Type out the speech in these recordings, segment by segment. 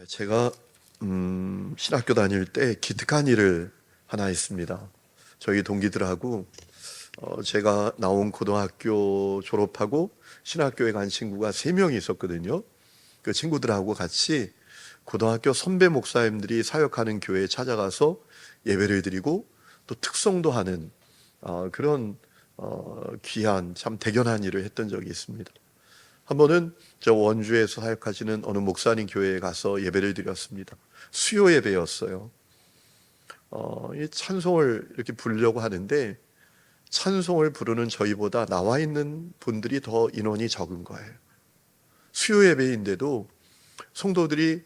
제가 신학교 다닐 때 기특한 일을 하나 했습니다. 저희 동기들하고 제가 나온 고등학교 졸업하고 신학교에 간 친구가 3명이 있었거든요. 그 친구들하고 같이 고등학교 선배 목사님들이 사역하는 교회에 찾아가서 예배를 드리고 또 특성도 하는 그런 귀한 참 대견한 일을 했던 적이 있습니다. 한 번은 저 원주에서 사역하시는 어느 목사님 교회에 가서 예배를 드렸습니다. 수요 예배였어요. 이 찬송을 이렇게 부르려고 하는데 찬송을 부르는 저희보다 나와 있는 분들이 더 인원이 적은 거예요. 수요 예배인데도 성도들이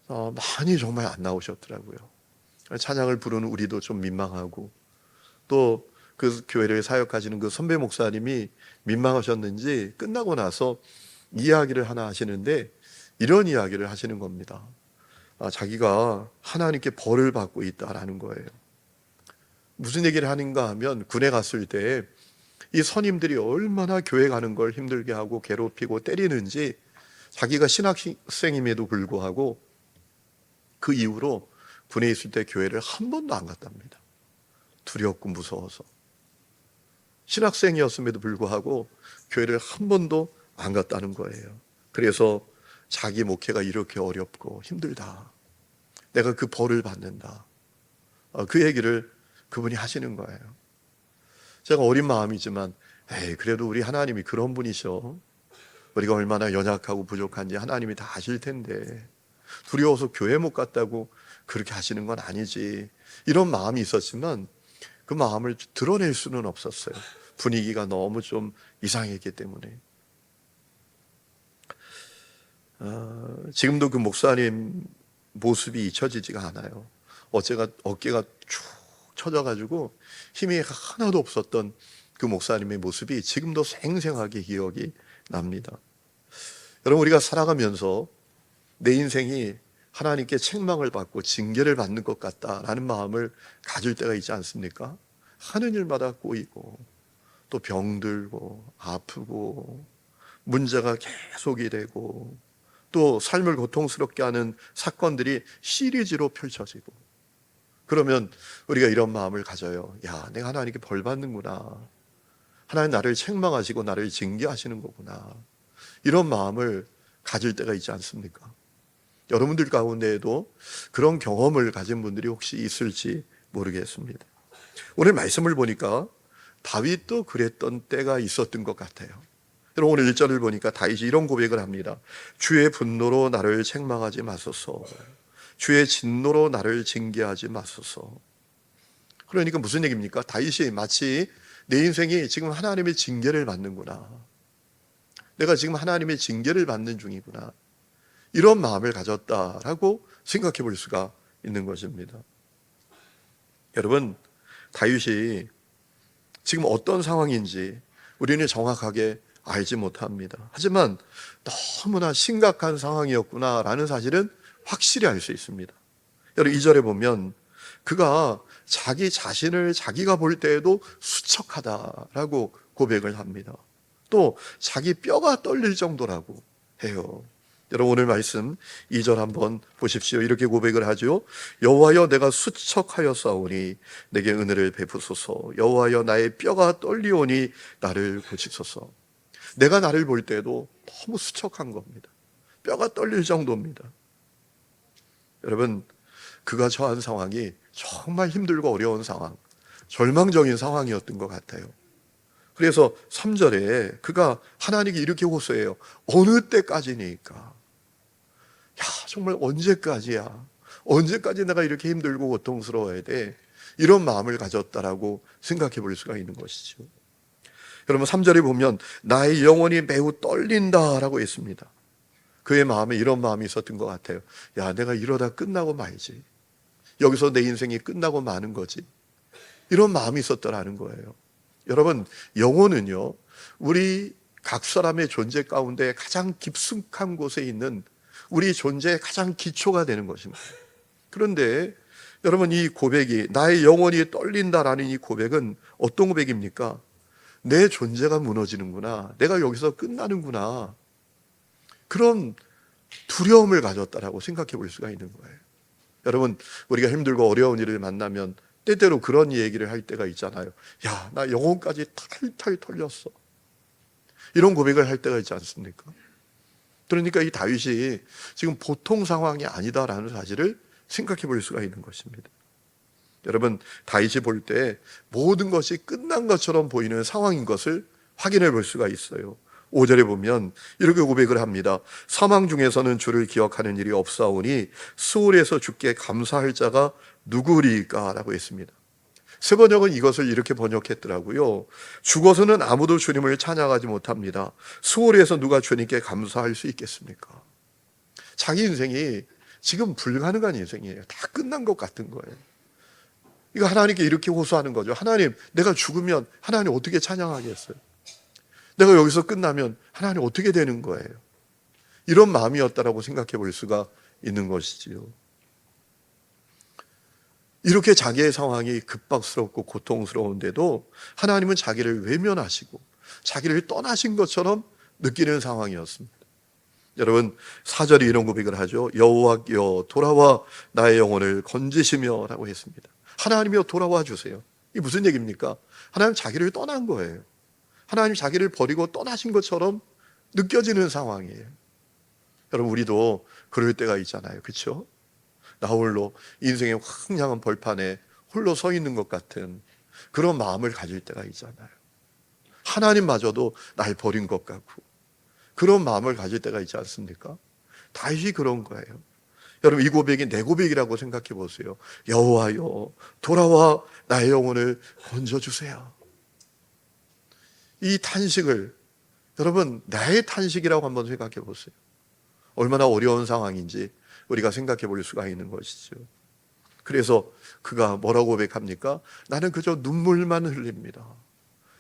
많이 정말 안 나오셨더라고요. 찬양을 부르는 우리도 좀 민망하고 또 그 교회를 사역하시는 그 선배 목사님이 민망하셨는지 끝나고 나서 이야기를 하나 하시는데 이런 이야기를 하시는 겁니다. 자기가 하나님께 벌을 받고 있다라는 거예요. 무슨 얘기를 하는가 하면 군에 갔을 때 이 선임들이 얼마나 교회 가는 걸 힘들게 하고 괴롭히고 때리는지 자기가 신학생임에도 불구하고 그 이후로 군에 있을 때 교회를 한 번도 안 갔답니다. 두렵고 무서워서. 신학생이었음에도 불구하고 교회를 한 번도 안 갔다는 거예요. 그래서 자기 목회가 이렇게 어렵고 힘들다. 내가 그 벌을 받는다. 그 얘기를 그분이 하시는 거예요. 제가 어린 마음이지만 그래도 우리 하나님이 그런 분이셔. 우리가 얼마나 연약하고 부족한지 하나님이 다 아실 텐데 두려워서 교회 못 갔다고 그렇게 하시는 건 아니지. 이런 마음이 있었지만 그 마음을 드러낼 수는 없었어요. 분위기가 너무 좀 이상했기 때문에. 지금도 그 목사님 모습이 잊혀지지가 않아요. 어깨가 쭉 처져가지고 힘이 하나도 없었던 그 목사님의 모습이 지금도 생생하게 기억이 납니다. 여러분, 우리가 살아가면서 내 인생이 하나님께 책망을 받고 징계를 받는 것 같다라는 마음을 가질 때가 있지 않습니까? 하는 일마다 꼬이고 또 병들고 아프고 문제가 계속이 되고 또 삶을 고통스럽게 하는 사건들이 시리즈로 펼쳐지고 그러면 우리가 이런 마음을 가져요. 야, 내가 하나님께 벌 받는구나. 하나님 나를 책망하시고 나를 징계하시는 거구나. 이런 마음을 가질 때가 있지 않습니까? 여러분들 가운데에도 그런 경험을 가진 분들이 혹시 있을지 모르겠습니다. 오늘 말씀을 보니까 다윗도 그랬던 때가 있었던 것 같아요. 여러분, 오늘 1절을 보니까 다윗이 이런 고백을 합니다. 주의 분노로 나를 책망하지 마소서. 주의 진노로 나를 징계하지 마소서. 그러니까 무슨 얘기입니까? 다윗이 마치 내 인생이 지금 하나님의 징계를 받는구나. 내가 지금 하나님의 징계를 받는 중이구나. 이런 마음을 가졌다라고 생각해 볼 수가 있는 것입니다. 여러분, 다윗이 지금 어떤 상황인지 우리는 정확하게 알지 못합니다. 하지만 너무나 심각한 상황이었구나라는 사실은 확실히 알 수 있습니다. 여러분, 2절에 보면 그가 자기 자신을 자기가 볼 때에도 수척하다라고 고백을 합니다. 또 자기 뼈가 떨릴 정도라고 해요. 여러분, 오늘 말씀 2절 한번 보십시오. 이렇게 고백을 하죠. 여호와여, 내가 수척하였사오니 내게 은혜를 베푸소서. 여호와여, 나의 뼈가 떨리오니 나를 고치소서. 내가 나를 볼 때도 너무 수척한 겁니다. 뼈가 떨릴 정도입니다. 여러분, 그가 처한 상황이 정말 힘들고 어려운 상황, 절망적인 상황이었던 것 같아요. 그래서 3절에 그가 하나님께 이렇게 호소해요. 어느 때까지니까? 야, 정말 언제까지야? 언제까지 내가 이렇게 힘들고 고통스러워야 돼? 이런 마음을 가졌다라고 생각해 볼 수가 있는 것이죠. 그러면 3절에 보면 나의 영혼이 매우 떨린다라고 했습니다. 그의 마음에 이런 마음이 있었던 것 같아요. 야, 내가 이러다 끝나고 말지. 여기서 내 인생이 끝나고 마는 거지. 이런 마음이 있었더라는 거예요. 여러분, 영혼은요, 우리 각 사람의 존재 가운데 가장 깊숙한 곳에 있는 우리 존재의 가장 기초가 되는 것입니다. 그런데 여러분, 이 고백이 나의 영혼이 떨린다라는 이 고백은 어떤 고백입니까? 내 존재가 무너지는구나. 내가 여기서 끝나는구나. 그런 두려움을 가졌다라고 생각해 볼 수가 있는 거예요. 여러분, 우리가 힘들고 어려운 일을 만나면 때때로 그런 얘기를 할 때가 있잖아요. 야, 나 영혼까지 탈탈 털렸어. 이런 고백을 할 때가 있지 않습니까? 그러니까 이 다윗이 지금 보통 상황이 아니다라는 사실을 생각해 볼 수가 있는 것입니다. 여러분, 다윗이 볼 때 모든 것이 끝난 것처럼 보이는 상황인 것을 확인해 볼 수가 있어요. 5절에 보면 이렇게 고백을 합니다. 사망 중에서는 주를 기억하는 일이 없사오니 수월에서 주께 감사할 자가 누구리까? 라고 했습니다. 세 번역은 이것을 이렇게 번역했더라고요. 죽어서는 아무도 주님을 찬양하지 못합니다. 수월에서 누가 주님께 감사할 수 있겠습니까? 자기 인생이 지금 불가능한 인생이에요. 다 끝난 것 같은 거예요. 이거 하나님께 이렇게 호소하는 거죠. 하나님, 내가 죽으면 하나님 어떻게 찬양하겠어요? 내가 여기서 끝나면 하나님 어떻게 되는 거예요? 이런 마음이었다라고 생각해 볼 수가 있는 것이지요. 이렇게 자기의 상황이 급박스럽고 고통스러운데도 하나님은 자기를 외면하시고 자기를 떠나신 것처럼 느끼는 상황이었습니다. 여러분, 4절이 이런 고백을 하죠. 여호와여 돌아와 나의 영혼을 건지시며 라고 했습니다. 하나님이여 돌아와 주세요. 이게 무슨 얘기입니까? 하나님 자기를 떠난 거예요. 하나님 자기를 버리고 떠나신 것처럼 느껴지는 상황이에요. 여러분, 우리도 그럴 때가 있잖아요. 그렇죠? 나 홀로 인생의 황량한 벌판에 홀로 서 있는 것 같은 그런 마음을 가질 때가 있잖아요. 하나님마저도 날 버린 것 같고 그런 마음을 가질 때가 있지 않습니까? 다윗이 그런 거예요. 여러분, 이 고백이 내 고백이라고 생각해 보세요. 여호와여 돌아와 나의 영혼을 건져주세요. 이 탄식을 여러분 나의 탄식이라고 한번 생각해 보세요. 얼마나 어려운 상황인지 우리가 생각해 볼 수가 있는 것이죠. 그래서 그가 뭐라고 고백합니까? 나는 그저 눈물만 흘립니다.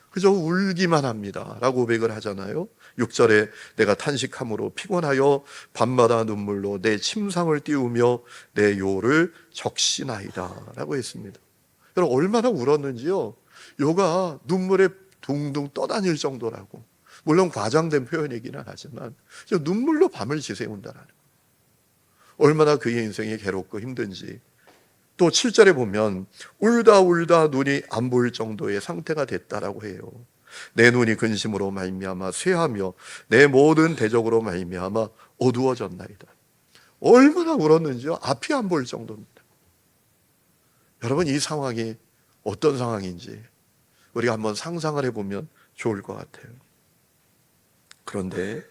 그저 울기만 합니다 라고 고백을 하잖아요. 6절에 내가 탄식함으로 피곤하여 밤마다 눈물로 내 침상을 띄우며 내 요를 적시나이다 라고 했습니다. 여러분, 얼마나 울었는지요. 요가 눈물에 둥둥 떠다닐 정도라고. 물론 과장된 표현이기는 하지만 눈물로 밤을 지새운다라는 거예요. 얼마나 그의 인생이 괴롭고 힘든지. 또 7절에 보면 울다 울다 눈이 안 보일 정도의 상태가 됐다라고 해요. 내 눈이 근심으로 말미암아 쇠하며 내 모든 대적으로 말미암아 어두워졌나이다. 얼마나 울었는지요. 앞이 안 보일 정도입니다. 여러분, 이 상황이 어떤 상황인지 우리가 한번 상상을 해보면 좋을 것 같아요. 그런데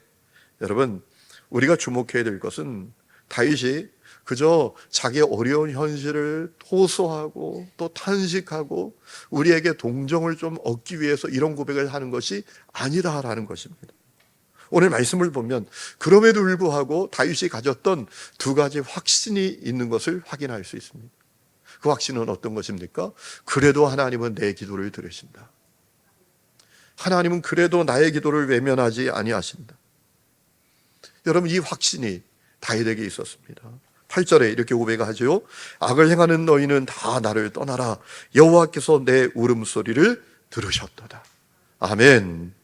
여러분, 우리가 주목해야 될 것은 다윗이 그저 자기의 어려운 현실을 호소하고 또 탄식하고 우리에게 동정을 좀 얻기 위해서 이런 고백을 하는 것이 아니다라는 것입니다. 오늘 말씀을 보면 그럼에도 불구하고 다윗이 가졌던 두 가지 확신이 있는 것을 확인할 수 있습니다. 그 확신은 어떤 것입니까? 그래도 하나님은 내 기도를 들으신다. 하나님은 그래도 나의 기도를 외면하지 아니하신다. 여러분, 이 확신이 다윗에게 있었습니다. 8절에 이렇게 고백하죠. 악을 행하는 너희는 다 나를 떠나라. 여호와께서 내 울음소리를 들으셨도다. 아멘.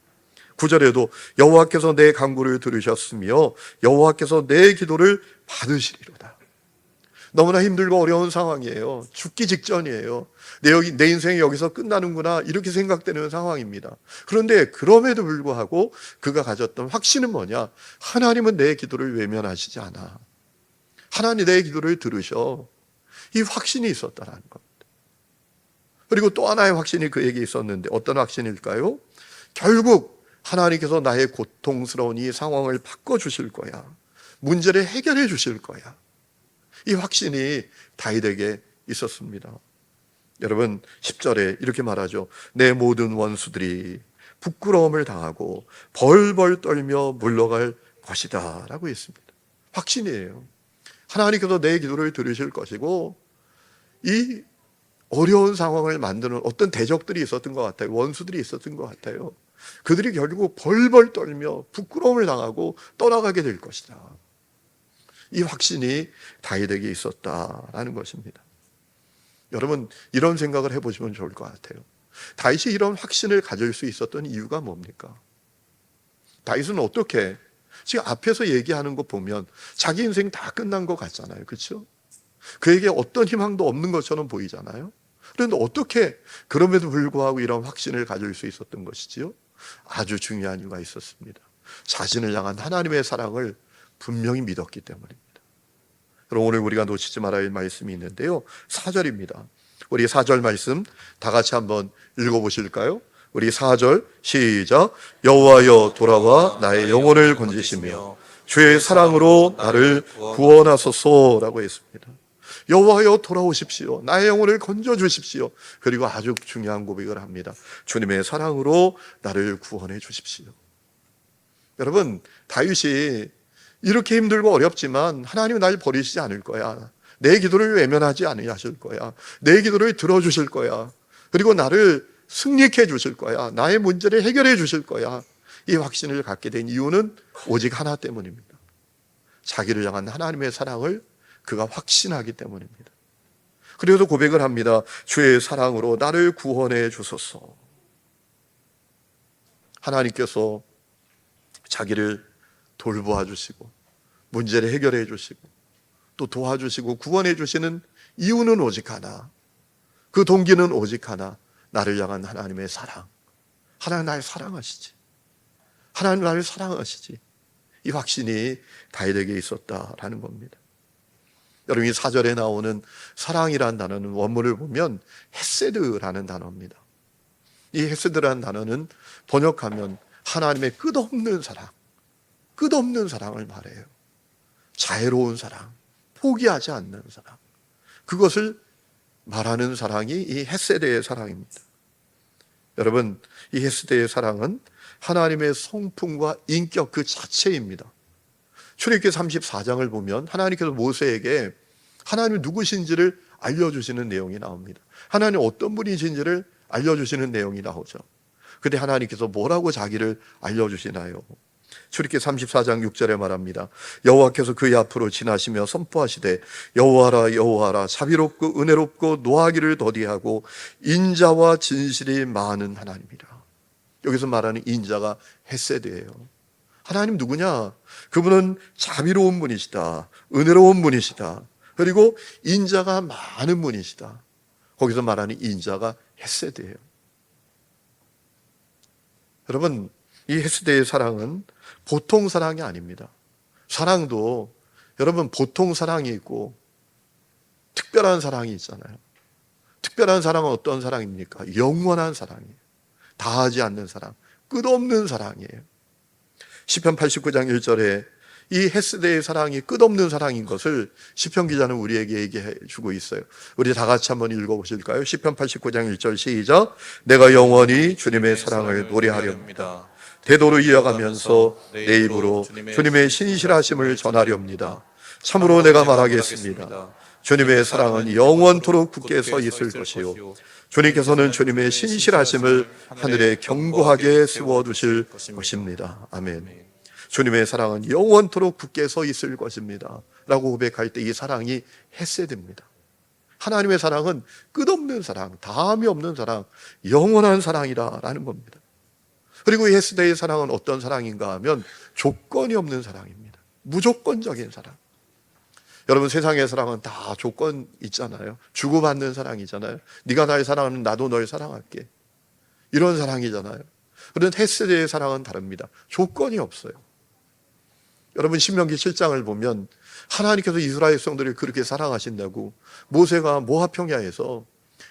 9절에도 여호와께서 내 간구를 들으셨으며 여호와께서 내 기도를 받으시리로다. 너무나 힘들고 어려운 상황이에요. 죽기 직전이에요. 내 인생이 여기서 끝나는구나 이렇게 생각되는 상황입니다. 그런데 그럼에도 불구하고 그가 가졌던 확신은 뭐냐? 하나님은 내 기도를 외면하시지 않아. 하나님 내 기도를 들으셔. 이 확신이 있었다는 겁니다. 그리고 또 하나의 확신이 그에게 있었는데 어떤 확신일까요? 결국 하나님께서 나의 고통스러운 이 상황을 바꿔주실 거야. 문제를 해결해 주실 거야. 이 확신이 다윗에게 있었습니다. 여러분, 10절에 이렇게 말하죠. 내 모든 원수들이 부끄러움을 당하고 벌벌 떨며 물러갈 것이다 라고 했습니다. 확신이에요. 하나님께서 내 기도를 들으실 것이고 이 어려운 상황을 만드는 어떤 대적들이 있었던 것 같아요. 원수들이 있었던 것 같아요. 그들이 결국 벌벌 떨며 부끄러움을 당하고 떠나가게 될 것이다. 이 확신이 다윗에게 있었다라는 것입니다. 여러분, 이런 생각을 해보시면 좋을 것 같아요. 다윗이 이런 확신을 가질 수 있었던 이유가 뭡니까? 다윗은 어떻게 지금 앞에서 얘기하는 거 보면 자기 인생 다 끝난 것 같잖아요. 그렇죠? 그에게 어떤 희망도 없는 것처럼 보이잖아요. 그런데 어떻게 그럼에도 불구하고 이런 확신을 가질 수 있었던 것이지요? 아주 중요한 이유가 있었습니다. 자신을 향한 하나님의 사랑을 분명히 믿었기 때문입니다. 그럼 오늘 우리가 놓치지 말아야 할 말씀이 있는데요, 4절입니다. 우리 4절 말씀 다 같이 한번 읽어보실까요? 우리 4절 시작. 여호와여 돌아와 나의 영혼을 건지시며 주의 사랑으로 나를 구원하소서라고 했습니다. 여호와여 돌아오십시오. 나의 영혼을 건져주십시오. 그리고 아주 중요한 고백을 합니다. 주님의 사랑으로 나를 구원해 주십시오. 여러분, 다윗이 이렇게 힘들고 어렵지만 하나님은 날 버리시지 않을 거야. 내 기도를 외면하지 않으실 거야. 내 기도를 들어주실 거야. 그리고 나를 승리케 해주실 거야. 나의 문제를 해결해 주실 거야. 이 확신을 갖게 된 이유는 오직 하나 때문입니다. 자기를 향한 하나님의 사랑을 그가 확신하기 때문입니다. 그래서 고백을 합니다. 주의 사랑으로 나를 구원해 주소서. 하나님께서 자기를 돌보아 주시고 문제를 해결해 주시고 또 도와주시고 구원해 주시는 이유는 오직 하나, 그 동기는 오직 하나, 나를 향한 하나님의 사랑. 하나님 나를 사랑하시지. 하나님 나를 사랑하시지. 이 확신이 다윗에게 있었다라는 겁니다. 여러분, 이 4절에 나오는 사랑이라는 단어는 원문을 보면 헤세드라는 단어입니다. 이 헤세드라는 단어는 번역하면 하나님의 끝없는 사랑, 끝없는 사랑을 말해요. 자애로운 사랑, 포기하지 않는 사랑, 그것을 말하는 사랑이 이 헤세드의 사랑입니다. 여러분, 이 헤세드의 사랑은 하나님의 성품과 인격 그 자체입니다. 출애굽기 34장을 보면 하나님께서 모세에게 하나님이 누구신지를 알려주시는 내용이 나옵니다. 하나님 어떤 분이신지를 알려주시는 내용이 나오죠. 근데 하나님께서 뭐라고 자기를 알려주시나요? 출애굽기 34장 6절에 말합니다. 여호와께서 그의 앞으로 지나시며 선포하시되 여호와라 여호와라 자비롭고 은혜롭고 노하기를 더디하고 인자와 진실이 많은 하나님이라. 여기서 말하는 인자가 헤세드예요. 하나님 누구냐? 그분은 자비로운 분이시다. 은혜로운 분이시다. 그리고 인자가 많은 분이시다. 거기서 말하는 인자가 헤세드예요. 여러분, 이 헤세드의 사랑은 보통 사랑이 아닙니다. 사랑도 여러분 보통 사랑이 있고 특별한 사랑이 있잖아요. 특별한 사랑은 어떤 사랑입니까? 영원한 사랑이에요. 다하지 않는 사랑, 끝없는 사랑이에요. 시편 89장 1절에 이 헤세드의 사랑이 끝없는 사랑인 것을 시편 기자는 우리에게 얘기해 주고 있어요. 우리 다 같이 한번 읽어보실까요? 시편 89장 1절 시작. 내가 영원히 주님의 사랑을 노래하렵니다. 대도로 이어가면서 내 입으로 주님의 신실하심을 전하렵니다. 참으로 내가 말하겠습니다. 주님의 사랑은 영원토록 굳게 서 있을 것이요 주님께서는 주님의 신실하심을 하늘에 견고하게 세워두실 것입니다. 아멘. 주님의 사랑은 영원토록 굳게 서 있을 것입니다 라고 고백할 때 이 사랑이 헤세드입니다. 하나님의 사랑은 끝없는 사랑, 다함이 없는 사랑, 영원한 사랑이라는 겁니다. 그리고 이 헤세드의 사랑은 어떤 사랑인가 하면 조건이 없는 사랑입니다. 무조건적인 사랑. 여러분, 세상의 사랑은 다 조건 있잖아요. 주고받는 사랑이잖아요. 네가 날 사랑하면 나도 널 사랑할게. 이런 사랑이잖아요. 그런데 헤세드의 사랑은 다릅니다. 조건이 없어요. 여러분, 신명기 7장을 보면 하나님께서 이스라엘 백성들을 그렇게 사랑하신다고 모세가 모압 평야에서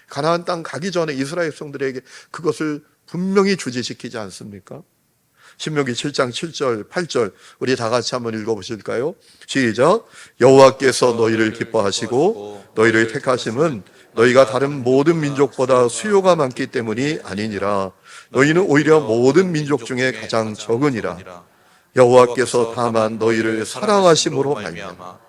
가나안 땅 가기 전에 이스라엘 백성들에게 그것을 분명히 주지시키지 않습니까? 신명기 7장 7절 8절 우리 다 같이 한번 읽어보실까요? 시작. 여호와께서 너희를 기뻐하시고 너희를 택하심은 너희가 다른 모든 민족보다 수요가 많기 때문이 아니니라. 너희는 오히려 모든 민족 중에 가장 적으니라. 여호와께서 다만 너희를 사랑하심으로 말미암아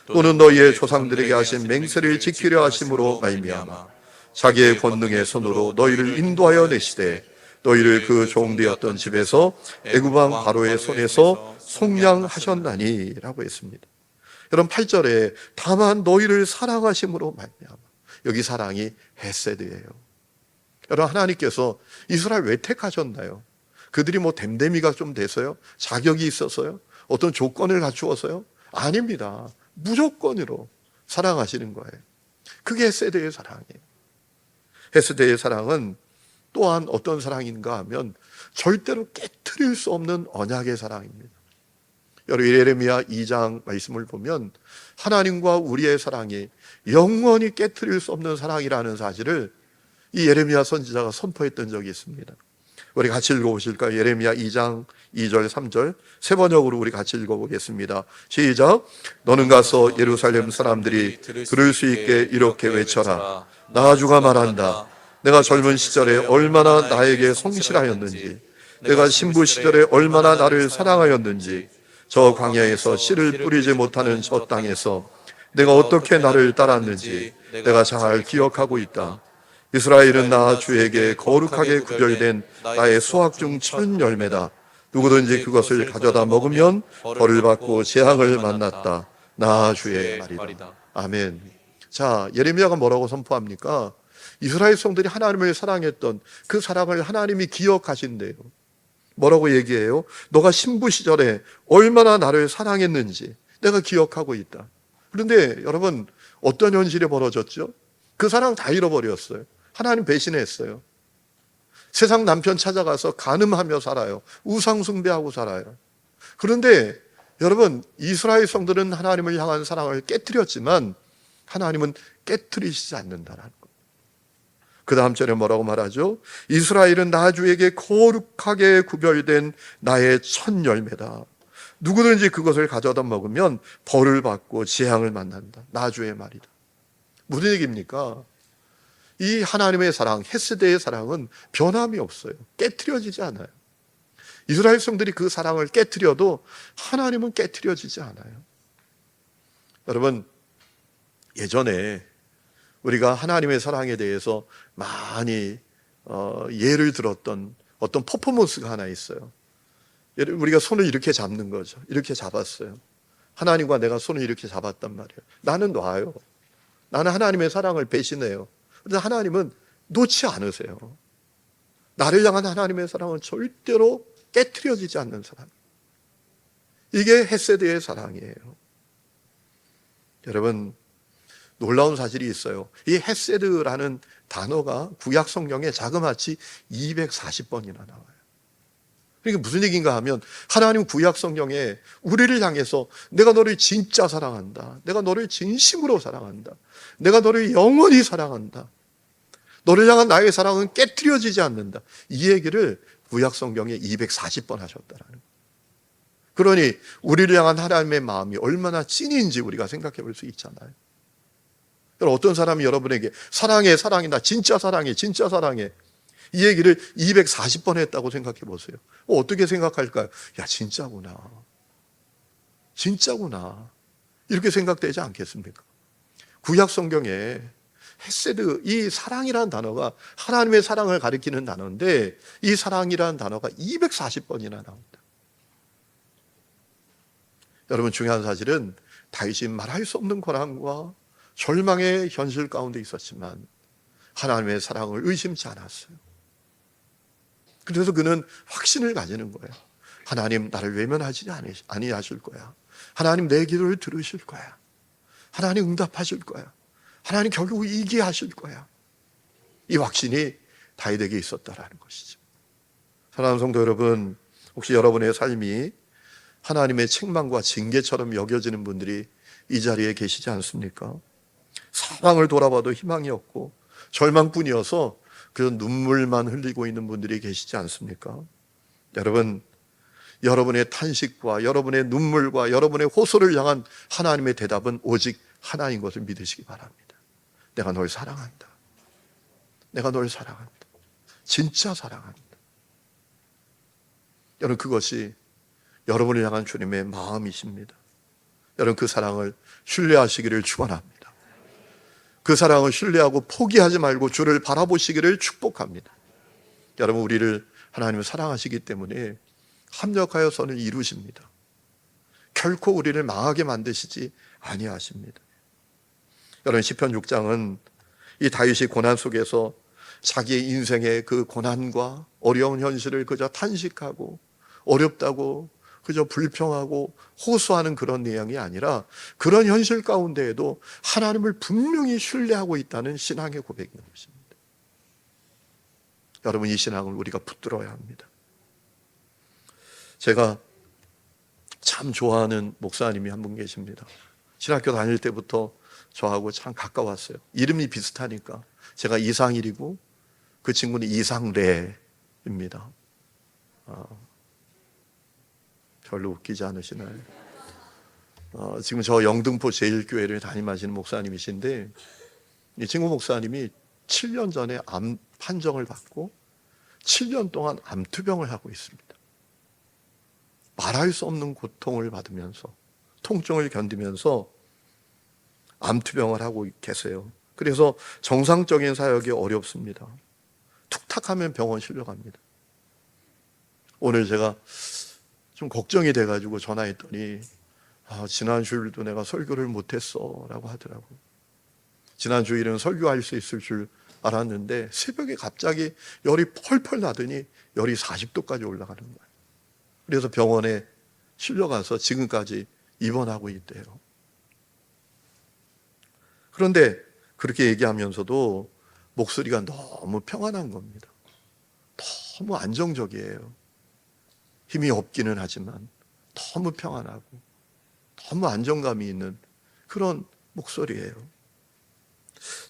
또는 너희의 조상들에게 하신 맹세를 지키려 하심으로 말미암아 자기의 권능의 손으로 너희를 인도하여 내시되 너희를 그 종되었던 집에서 애굽 왕 바로의 손에서 속량하셨나니 라고 했습니다. 여러분, 8절에 다만 너희를 사랑하심으로 말미암아, 여기 사랑이 헤세드예요. 여러분, 하나님께서 이스라엘 왜 택하셨나요? 그들이 뭐 댐댐이가 좀 돼서요? 자격이 있어서요? 어떤 조건을 갖추어서요? 아닙니다. 무조건으로 사랑하시는 거예요. 그게 헤세드의 사랑이에요. 헤세드의 사랑은 또한 어떤 사랑인가 하면 절대로 깨트릴 수 없는 언약의 사랑입니다. 여러분, 예레미야 2장 말씀을 보면 하나님과 우리의 사랑이 영원히 깨트릴 수 없는 사랑이라는 사실을 이 예레미야 선지자가 선포했던 적이 있습니다. 우리 같이 읽어보실까요? 예레미야 2장 2절 3절 세 번역으로 우리 같이 읽어보겠습니다. 시작. 너는 가서 예루살렘 사람들이 들을 수 있게 이렇게 외쳐라. 나 주가 말한다. 내가 젊은 시절에 얼마나 나에게 성실하였는지, 내가 신부 시절에 얼마나 나를 사랑하였는지, 저 광야에서 씨를 뿌리지 못하는 저 땅에서 내가 어떻게 나를 따랐는지 내가 잘 기억하고 있다. 이스라엘은 나 주에게 거룩하게 구별된 나의 수확 중 첫 열매다. 누구든지 그것을 가져다 먹으면 벌을 받고 재앙을 만났다. 나 주의 말이다. 아멘. 자, 예레미야가 뭐라고 선포합니까? 이스라엘 성들이 하나님을 사랑했던 그 사랑을 하나님이 기억하신대요. 뭐라고 얘기해요? 너가 신부 시절에 얼마나 나를 사랑했는지 내가 기억하고 있다. 그런데 여러분, 어떤 현실이 벌어졌죠? 그 사랑 다 잃어버렸어요. 하나님 배신했어요. 세상 남편 찾아가서 간음하며 살아요. 우상 숭배하고 살아요. 그런데 여러분, 이스라엘 성들은 하나님을 향한 사랑을 깨트렸지만 하나님은 깨트리시지 않는다라는 거예요. 그 다음 절에 뭐라고 말하죠? 이스라엘은 나 주에게 거룩하게 구별된 나의 첫 열매다. 누구든지 그것을 가져다 먹으면 벌을 받고 재앙을 만난다. 나 주의 말이다. 무슨 얘기입니까? 이 하나님의 사랑, 헤세드의 사랑은 변함이 없어요. 깨트려지지 않아요. 이스라엘 성들이 그 사랑을 깨트려도 하나님은 깨트려지지 않아요. 여러분, 예전에 우리가 하나님의 사랑에 대해서 많이 예를 들었던 어떤 퍼포먼스가 하나 있어요. 우리가 손을 이렇게 잡는 거죠. 이렇게 잡았어요. 하나님과 내가 손을 이렇게 잡았단 말이에요. 나는 놔요. 나는 하나님의 사랑을 배신해요. 그런데 하나님은 놓지 않으세요. 나를 향한 하나님의 사랑은 절대로 깨트려지지 않는 사랑. 이게 헤세드의 사랑이에요. 여러분, 놀라운 사실이 있어요. 이 헤세드라는 단어가 구약 성경에 자그마치 240번이나 나와요. 그러니까 무슨 얘기인가 하면 하나님 구약 성경에 우리를 향해서 내가 너를 진짜 사랑한다. 내가 너를 진심으로 사랑한다. 내가 너를 영원히 사랑한다. 너를 향한 나의 사랑은 깨트려지지 않는다. 이 얘기를 구약 성경에 240번 하셨다라는 거예요. 그러니 우리를 향한 하나님의 마음이 얼마나 찐인지 우리가 생각해 볼 수 있잖아요. 어떤 사람이 여러분에게 사랑해, 사랑해, 나 진짜 사랑해, 진짜 사랑해, 이 얘기를 240번 했다고 생각해 보세요. 어떻게 생각할까요? 야, 진짜구나. 진짜구나. 이렇게 생각되지 않겠습니까? 구약 성경에 헤세드, 이 사랑이라는 단어가 하나님의 사랑을 가리키는 단어인데 이 사랑이라는 단어가 240번이나 나옵니다. 여러분, 중요한 사실은 다윗이 말할 수 없는 고난과 절망의 현실 가운데 있었지만 하나님의 사랑을 의심치 않았어요. 그래서 그는 확신을 가지는 거예요. 하나님 나를 외면하지 아니하실 거야. 하나님 내 기도를 들으실 거야. 하나님 응답하실 거야. 하나님 결국 이기하실 거야. 이 확신이 다윗에게 있었다라는 것이죠. 사랑하는 성도 여러분, 혹시 여러분의 삶이 하나님의 책망과 징계처럼 여겨지는 분들이 이 자리에 계시지 않습니까? 사방을 돌아봐도 희망이 없고 절망뿐이어서 그 눈물만 흘리고 있는 분들이 계시지 않습니까? 여러분, 여러분의 탄식과 여러분의 눈물과 여러분의 호소를 향한 하나님의 대답은 오직 하나인 것을 믿으시기 바랍니다. 내가 널 사랑한다. 내가 널 사랑한다. 진짜 사랑한다. 여러분, 그것이 여러분을 향한 주님의 마음이십니다. 여러분, 그 사랑을 신뢰하시기를 축원합니다. 그 사랑을 신뢰하고 포기하지 말고 주를 바라보시기를 축복합니다. 여러분, 우리를 하나님은 사랑하시기 때문에 합력하여 선을 이루십니다. 결코 우리를 망하게 만드시지 아니하십니다. 여러분, 시편 6장은 이 다윗이 고난 속에서 자기의 인생의 그 고난과 어려운 현실을 그저 탄식하고 어렵다고 그저 불평하고 호소하는 그런 내용이 아니라 그런 현실 가운데에도 하나님을 분명히 신뢰하고 있다는 신앙의 고백인 것입니다. 여러분, 이 신앙을 우리가 붙들어야 합니다. 제가 참 좋아하는 목사님이 한 분 계십니다. 신학교 다닐 때부터 저하고 참 가까웠어요. 이름이 비슷하니까. 제가 이상일이고 그 친구는 이상래입니다. 별로 웃기지 않으시나요? 지금 저 영등포 제일교회를 담임하시는 목사님이신데, 이 친구 목사님이 7년 전에 암 판정을 받고 7년 동안 암투병을 하고 있습니다. 말할 수 없는 고통을 받으면서, 통증을 견디면서 암투병을 하고 계세요. 그래서 정상적인 사역이 어렵습니다. 툭탁하면 병원 실려갑니다. 오늘 제가 좀 걱정이 돼가지고 전화했더니 지난 주일도 내가 설교를 못했어 라고 하더라고요. 지난 주일은 설교할 수 있을 줄 알았는데 새벽에 갑자기 열이 펄펄 나더니 열이 40도까지 올라가는 거예요. 그래서 병원에 실려가서 지금까지 입원하고 있대요. 그런데 그렇게 얘기하면서도 목소리가 너무 평안한 겁니다. 너무 안정적이에요. 힘이 없기는 하지만 너무 평안하고 너무 안정감이 있는 그런 목소리예요.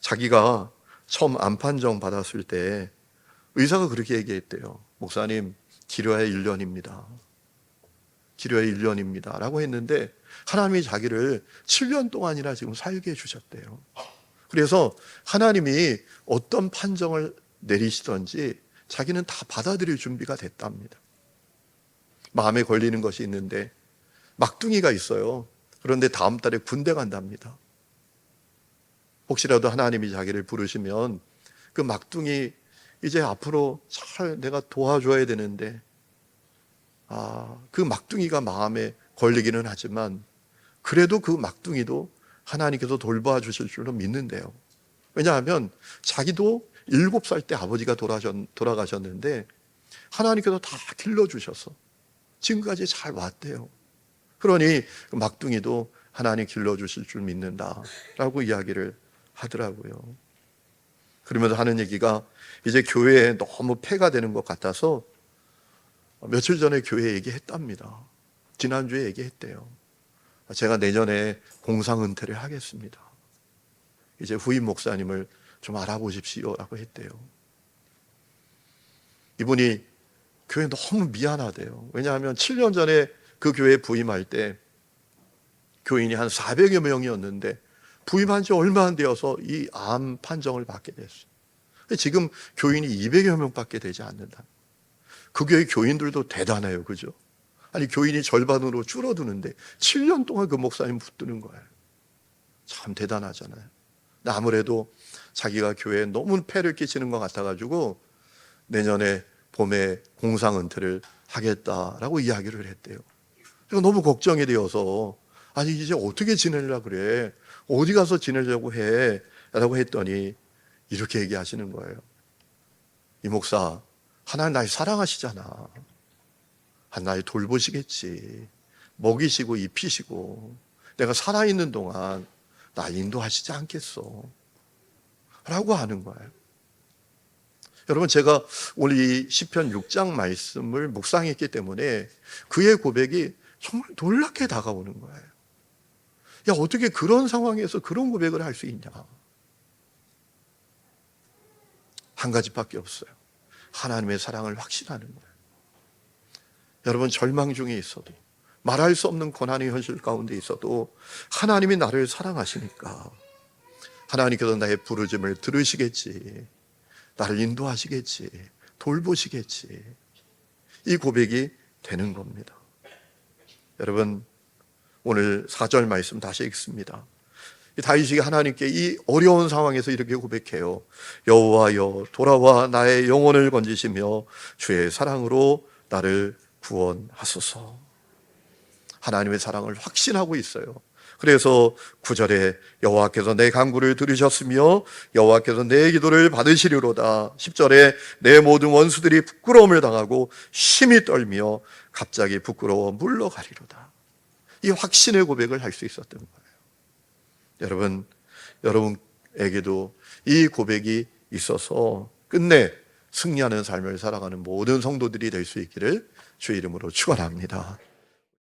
자기가 처음 암 판정 받았을 때 의사가 그렇게 얘기했대요. 목사님, 기료의 1년입니다. 기료의 1년입니다. 라고 했는데 하나님이 자기를 7년 동안이나 지금 살게 해주셨대요. 그래서 하나님이 어떤 판정을 내리시든지 자기는 다 받아들일 준비가 됐답니다. 마음에 걸리는 것이 있는데 막둥이가 있어요. 그런데 다음 달에 군대 간답니다. 혹시라도 하나님이 자기를 부르시면 그 막둥이 이제 앞으로 잘 내가 도와줘야 되는데 그 막둥이가 마음에 걸리기는 하지만 그래도 그 막둥이도 하나님께서 돌봐 주실 줄로 믿는데요. 왜냐하면 자기도 7살 때 아버지가 돌아가셨는데 하나님께서 다 길러주셔서 지금까지 잘 왔대요. 그러니 그 막둥이도 하나님 길러주실 줄 믿는다라고 이야기를 하더라고요. 그러면서 하는 얘기가 이제 교회에 너무 폐가 되는 것 같아서 며칠 전에 교회 얘기했답니다. 지난주에 얘기했대요. 제가 내년에 공상 은퇴를 하겠습니다. 이제 후임 목사님을 좀 알아보십시오라고 했대요. 이분이 교회 너무 미안하대요. 왜냐하면 7년 전에 그 교회에 부임할 때 교인이 한 400여 명이었는데 부임한 지 얼마 안 되어서 이 암 판정을 받게 됐어요. 지금 교인이 200여 명밖에 되지 않는다. 그 교회 교인들도 대단해요. 그죠? 아니, 교인이 절반으로 줄어드는데 7년 동안 그 목사님 붙드는 거예요. 참 대단하잖아요. 근데 아무래도 자기가 교회에 너무 폐를 끼치는 것 같아가지고 내년에 봄에 공상 은퇴를 하겠다라고 이야기를 했대요. 제가 너무 걱정이 되어서 아니 이제 어떻게 지내려고 그래? 어디 가서 지내려고 해? 라고 했더니 이렇게 얘기하시는 거예요. 이 목사, 하나님 날 사랑하시잖아. 날 돌보시겠지. 먹이시고 입히시고 내가 살아있는 동안 날 인도하시지 않겠어. 라고 하는 거예요. 여러분, 제가 오늘 이 시편 6장 말씀을 묵상했기 때문에 그의 고백이 정말 놀랍게 다가오는 거예요. 야, 어떻게 그런 상황에서 그런 고백을 할 수 있냐? 한 가지밖에 없어요. 하나님의 사랑을 확신하는 거예요. 여러분, 절망 중에 있어도, 말할 수 없는 고난의 현실 가운데 있어도 하나님이 나를 사랑하시니까 하나님께서 나의 부르짐을 들으시겠지, 나를 인도하시겠지, 돌보시겠지, 이 고백이 되는 겁니다. 여러분, 오늘 4절 말씀 다시 읽습니다. 다윗이 하나님께 이 어려운 상황에서 이렇게 고백해요. 여호와여, 돌아와 나의 영혼을 건지시며 주의 사랑으로 나를 구원하소서. 하나님의 사랑을 확신하고 있어요. 그래서 9절에 여호와께서 내 간구를 들으셨으며 여호와께서 내 기도를 받으시리로다. 10절에 내 모든 원수들이 부끄러움을 당하고 심히 떨며 갑자기 부끄러워 물러가리로다. 이 확신의 고백을 할 수 있었던 거예요. 여러분에게도 이 고백이 있어서 끝내 승리하는 삶을 살아가는 모든 성도들이 될 수 있기를 주의 이름으로 축원합니다.